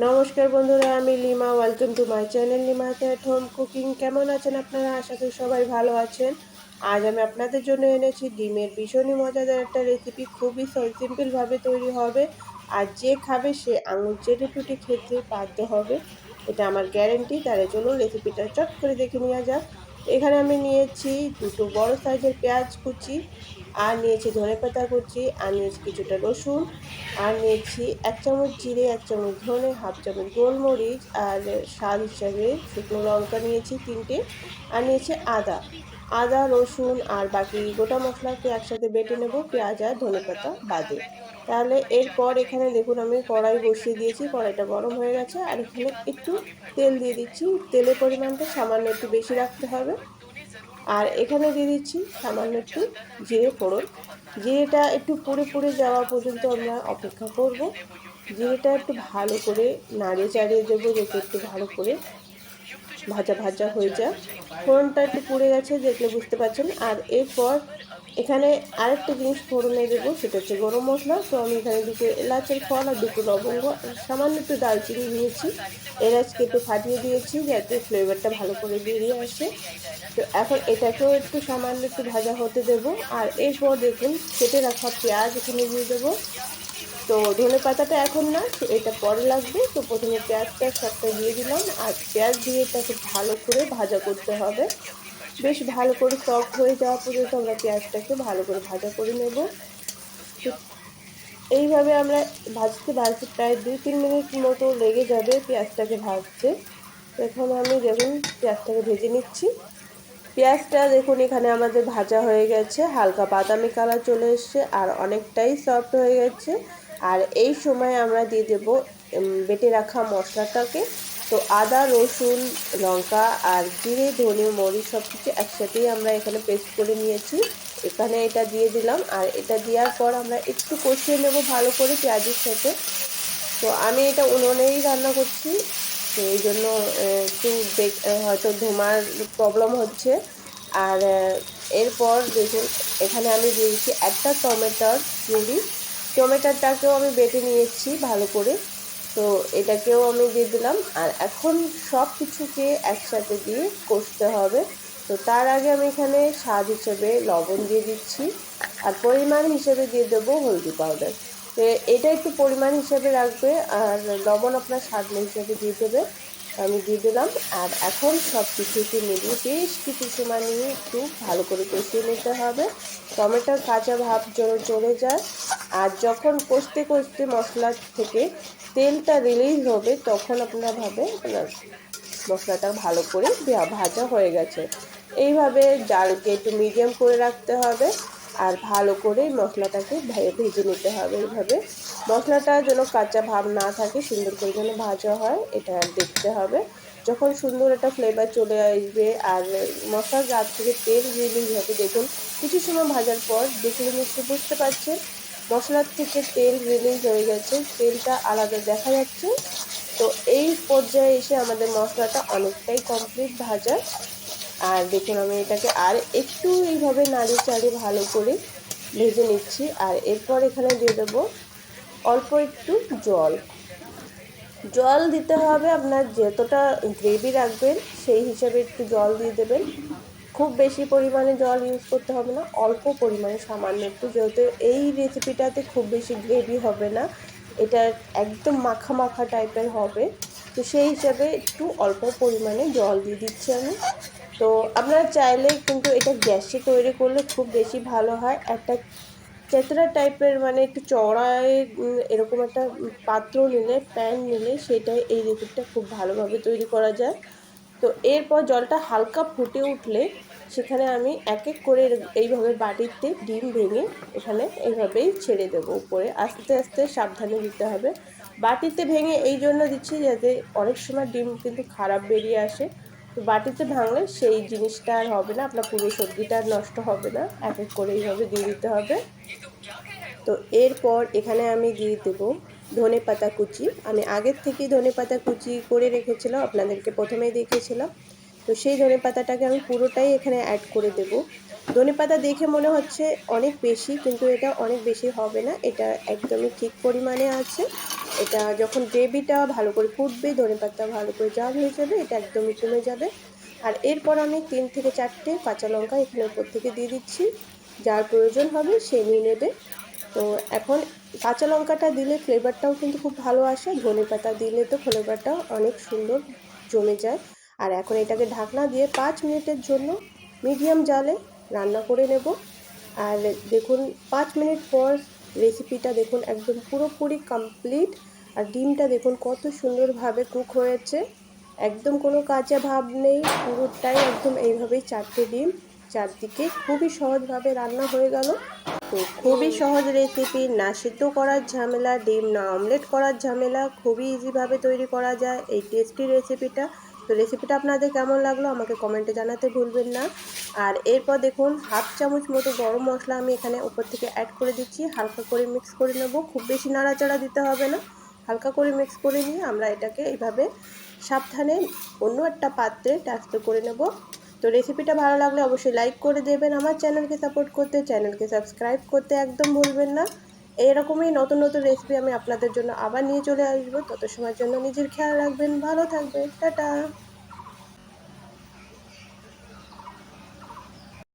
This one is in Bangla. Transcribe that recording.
নমস্কার বন্ধুরা, আমি Lima. Welcome to my channel লিমাতে এট হোম কুকিং। কেমন আছেন আপনারা? আশা করি সবাই ভালো আছেন। আজ আমি আপনাদের জন্য এনেছি ডিমের ভীষণই মজাদার একটা রেসিপি। খুবই সিম্পলভাবে তৈরি হবে, আর যে খাবে সে আঙুল চেটে পুটে খেতে বাধ্য হবে, এটা আমার গ্যারেন্টি। তাহলে চলুন রেসিপিটা চট করে দেখে নেওয়া যাক। এখানে আমি নিয়েছি দুটো বড় সাইজের পেঁয়াজ কুচি, আর নিয়েছি ধনেপাতা কুচি, আর নিয়েছি কিছুটা রসুন, আর নিয়েছি 1 চামচ জিরে, 1 চামচ ধনে, হাফ চামচ গোলমরিচ, আর স্বাদ হিসাবে শুকনো লঙ্কা নিয়েছি 3টে, আর নিয়েছি আদা রসুন আর বাকি গোটা মশলাকে একসাথে বেটে নেব, পেঁয়াজ আর ধনেপাতা বাদে। তাহলে এরপর এখানে দেখুন আমি কড়াই বসিয়ে দিয়েছি, কড়াইটা গরম হয়ে গেছে, আর এখানে একটু তেল দিয়ে দিচ্ছি। তেলের পরিমাণটা সামান্য একটু বেশি রাখতে হবে। আর এখানে দিয়ে দিচ্ছি সামান্য একটু জিরে ফোড়ন। জিরেটা একটু পুড়ে পুড়ে যাওয়া পর্যন্ত আমরা অপেক্ষা করব। জিরেটা একটু ভালো করে নাড়িয়ে চাড়িয়ে দেবো, যাতে একটু ভালো করে ভাজা ভাজা হয়ে যায়। ফোড়নটা একটু পুড়ে গেছে দেখলে বুঝতে পারছেন। আর এরপর এখানে আরেকটা জিনিস ফোড়নে দেবো, সেটা হচ্ছে গরম মশলা। তো আমি এখানে দুটো এলাচের ফল আর দুটো লবঙ্গ, সামান্য একটু দারচিনি নিয়েছি। এলাচকে একটু ফাটিয়ে দিয়েছি যাতে ফ্লেভারটা ভালো করে বেরিয়ে আসে। তো এখন এটাকেও একটু সামান্য একটু ভাজা হতে দেব। আর এরপর দেখুন কেটে রাখা পেঁয়াজ এখানে দিয়ে দেবো। তো ধনে পাতাটা এখন না, এটা পরে লাগবে। তো প্রথমে পেঁয়াজটা সবটা দিয়ে দিলাম, আর পেঁয়াজ দিয়ে এটাকে ভালো করে ভাজা করতে হবে। বেশ ভালো করে সফট হয়ে যাওয়া পর্যন্ত আমরা পেঁয়াজটাকে ভালো করে ভাজা করে নেব। তো এইভাবে আমরা ভাজতে ভাজতে প্রায় 2-3 মিনিট মতো লেগে যাবে পেঁয়াজটাকে ভাজতে। এখন আমি দেখুন পেঁয়াজটাকে ভেজে নিচ্ছি। পেঁয়াজটা দেখুন এখানে আমাদের ভাজা হয়ে গেছে, হালকা বাদামি কালার চলে এসছে, আর অনেকটাই সফট হয়ে গেছে। আর এই সময় আমরা দিয়ে দেব বেটে রাখা মশলাটাকে। তো আদা রসুন লঙ্কা আর জিরে ধনে মরিচ সব কিছু একসাথেই আমরা এখানে পেস্ট করে নিয়েছি, এখানে এটা দিয়ে দিলাম। আর এটা দেওয়ার পর আমরা একটু কষিয়ে নেব ভালো করে পেঁয়াজের সাথে। তো আমি এটা উনুনেই রান্না করছি, তো এই জন্য একটু হয়তো ধোঁয়ার প্রবলেম হচ্ছে। আর এরপর দেখুন এখানে আমি দিয়েছি একটা টমেটোর পিউরি। টমেটোটাকেও আমি বেটে নিয়েছি ভালো করে। তো এটাকেও আমি দিয়ে দিলাম। আর এখন সব কিছুকে একসাথে দিয়ে কষতে হবে। তো তার আগে আমি এখানে স্বাদ হিসেবে লবণ দিয়ে দিচ্ছি, আর পরিমাণ হিসেবে দিয়ে দেবো হলদি পাউডার। তো এটা একটু পরিমাণ হিসেবে রাখবে, আর লবণ আপনার স্বাদ হিসেবে দিয়ে দেবে। আমি দিয়ে দিলাম। আর এখন সব কিছুকে মিলিয়ে বেশ কিছু সময় নিয়ে একটু ভালো করে কষিয়ে নিতে হবে, টমেটোর কাঁচা ভাব যেন চলে যায়। আর যখন কষতে কষতে মশলা থেকে তেলটা রিলিজ হবে, তখন আপনারা ভাবে আপনার মশলাটা ভালো করে ভাজা হয়ে গেছে। এইভাবে জালকে একটু মিডিয়াম করে রাখতে হবে, আর ভালো করে মশলাটাকে ভেজে নিতে হবে। এইভাবে মশলাটা যেন কাঁচা ভাব না থাকে, সুন্দর করে যেন ভাজা হয়, এটা দেখতে হবে। যখন সুন্দর একটা ফ্লেভার চলে আসবে আর মশলার গা থেকে তেল রিলিজ হবে, দেখুন কিছু সময় ভাজার পর দেখলে নিশ্চয়ই বুঝতে পারছেন মশলার থেকে তেল রিলিজ হয়ে গেছে, তেলটা আলাদা দেখা যাচ্ছে। তো এই পর্যায়ে এসে আমাদের মশলাটা অনেকটাই কমপ্লিট ভাজা। আর দেখুন আমি এটাকে আর একটু এইভাবে নাড়িয়ে চাড়িয়ে ভালো করে ভেজে নিচ্ছি। আর এরপর এখানে দিয়ে দেবো অল্প একটু জল। জল দিতে হবে আপনার যতটা গ্রেভি রাখবেন সেই হিসাবে একটু জল দিয়ে দেবেন। খুব বেশি পরিমাণে জল ইউজ করতে হবে না, অল্প পরিমাণে সামান্য একটু, যেহেতু এই রেসিপিটাতে খুব বেশি গ্রেভি হবে না, এটা একদম মাখা মাখা টাইপের হবে। তো সেই হিসাবে একটু অল্প পরিমাণে জল দিয়ে দিচ্ছি আমি। তো আপনারা চাইলে কিন্তু এটা গ্যাসে তৈরি করলে খুব বেশি ভালো হয়। একটা চেতরা টাইপের মানে একটু চওড়ায় এরকম একটা পাত্র নিলে, প্যান নিলে, সেটাই এই রেসিপিটা খুব ভালোভাবে তৈরি করা যায়। তো এরপর জলটা হালকা ফুটে উঠলে সেখানে আমি এক এক করে এইভাবে বাটিতে ডিম ভেঙে এখানে এইভাবেই ছেড়ে দেবো উপরে, আস্তে আস্তে সাবধানে দিতে হবে। বাটিতে ভেঙে এই জন্য দিচ্ছি যাতে অনেক সময় ডিম কিন্তু খারাপ বেরিয়ে আসে। তো বাটিতে ভাঙলে সেই জিনিসটা আর হবে না, আপনার পুরো সবজিটা আর নষ্ট হবে না। এক এক করে এইভাবে দিয়ে দিতে হবে। তো এরপর এখানে আমি দিয়ে দেবো ধনেপাতা কুচি। আমি আগের থেকেই ধনেপাতা কুচি করে রেখেছিলাম, আপনাদেরকে প্রথমেই দেখিয়েছিলাম। তো সেই ধনেপাতাটাকে আমি পুরোটাই এখানে অ্যাড করে দেব। ধনেপাতা দেখে মনে হচ্ছে অনেক বেশি, কিন্তু এটা অনেক বেশি হবে না, এটা একদমই ঠিক পরিমাণে আছে। এটা যখন গ্রেভিটা ভালো করে ফুটবে, ধনেপাতা ভালো করে জাল হয়ে যাবে, এটা একদমই কমে যাবে। আর এরপর আমি 3 থেকে 4টে কাঁচা লঙ্কা এখানে উপর থেকে দিয়ে দিচ্ছি। যার প্রয়োজন হবে সে নিয়ে নেবে। তো এখন কাঁচা লঙ্কাটা দিলে ফ্লেভারটাও কিন্তু খুব ভালো আসে, ধনেপাতা দিলে তো ফ্লেভারটা অনেক সুন্দর জমে যায়। আর এখন এটাকে ঢাকনা দিয়ে 5 মিনিটের জন্য মিডিয়াম জালে রান্না করে নেব। আর দেখুন 5 মিনিট পর রেসিপিটা দেখুন একদম পুরোপুরি কমপ্লিট। আর ডিমটা দেখুন কত সুন্দরভাবে কুক হয়েছে, একদম কোনো কাঁচা ভাব নেই, পুরোটাই একদম এইভাবেই 4টে ডিম চারদিকে খুবই সহজভাবে রান্না হয়ে গেল। তো খুবই সহজ রেসিপি, না সিদ্ধ করার ঝামেলা, ডিম না অমলেট করার ঝামেলা, খুবই ইজিভাবে তৈরি করা যায় এই টেস্টি রেসিপিটা। তো রেসিপিটা আপনাদের কেমন লাগলো আমাকে কমেন্টে জানাতে ভুলবেন না। আর এরপর দেখুন হাফ চামচ মতো গরম মশলা আমি এখানে উপর থেকে অ্যাড করে দিচ্ছি, হালকা করে মিক্স করে নেব, খুব বেশি নাড়াচাড়া দিতে হবে না, হালকা করে মিক্স করে নিয়ে আমরা এটাকে এইভাবে সাবধানে অন্য একটা পাত্রে ট্রান্সফার করে নেব। তো রেসিপিটা ভালো লাগলে অবশ্যই লাইক করে দেবেন, আমার চ্যানেলকে সাপোর্ট করতে, চ্যানেলকে সাবস্ক্রাইব করতে একদম ভুলবেন না। এরকমই নতুন নতুন রেসিপি আমি আপনাদের জন্য আবার নিয়ে চলে আসবো। তত সময়ের জন্য নিজের খেয়াল রাখবেন, ভালো থাকবেন, টাটা।